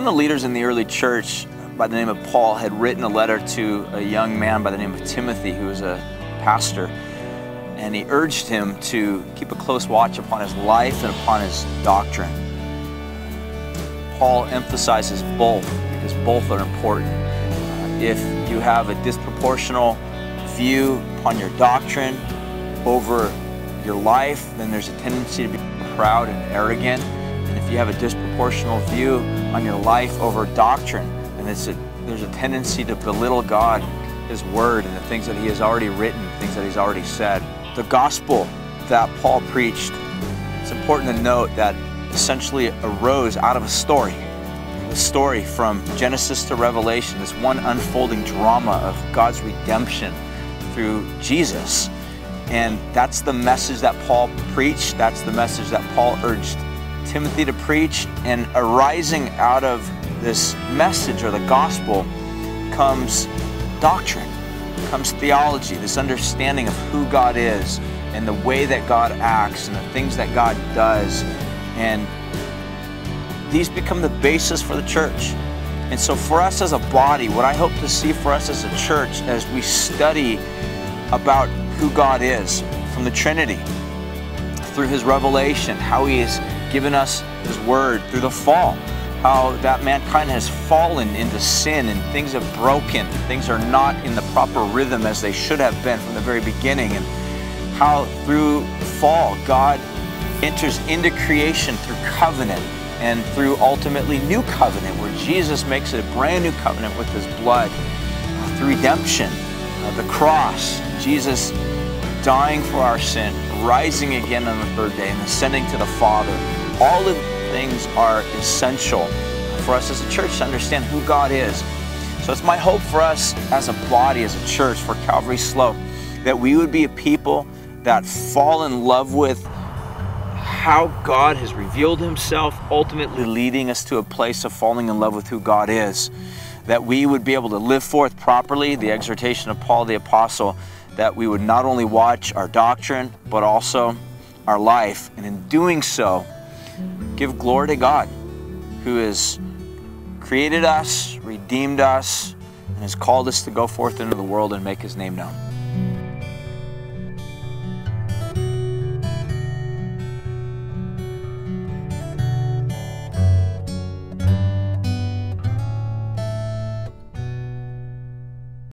of the leaders in the early church by the name of Paul had written a letter to a young man by the name of Timothy, who was a pastor, and he urged him to keep a close watch upon his life and upon his doctrine. Paul emphasizes both because both are important. If you have a disproportional view upon your doctrine over your life, then there's a tendency to be proud and arrogant. And if you have a disproportional view on your life over doctrine, then there's a tendency to belittle God, His Word, and the things that He has already written, things that He's already said. The gospel that Paul preached, it's important to note that essentially arose out of a story. The story from Genesis to Revelation, this one unfolding drama of God's redemption through Jesus. And that's the message that Paul preached. That's the message that Paul urged Timothy to preach. And arising out of this message or the gospel comes doctrine, comes theology, this understanding of who God is and the way that God acts and the things that God does. And these become the basis for the church. And so for us as a body, what I hope to see for us as a church as we study about who God is from the Trinity, through His revelation, how He has given us His Word, through the fall, how that mankind has fallen into sin and things have broken, things are not in the proper rhythm as they should have been from the very beginning, and how through fall God enters into creation through covenant and through ultimately new covenant, where Jesus makes it a brand new covenant with His blood, through redemption, the cross, Jesus dying for our sin, rising again on the third day, and ascending to the Father. All of these things are essential for us as a church to understand who God is. So it's my hope for us as a body, as a church, for Calvary Slow, that we would be a people that fall in love with how God has revealed Himself, ultimately leading us to a place of falling in love with who God is. That we would be able to live forth properly the exhortation of Paul the Apostle, that we would not only watch our doctrine, but also our life. And in doing so, give glory to God, who has created us, redeemed us, and has called us to go forth into the world and make His name known.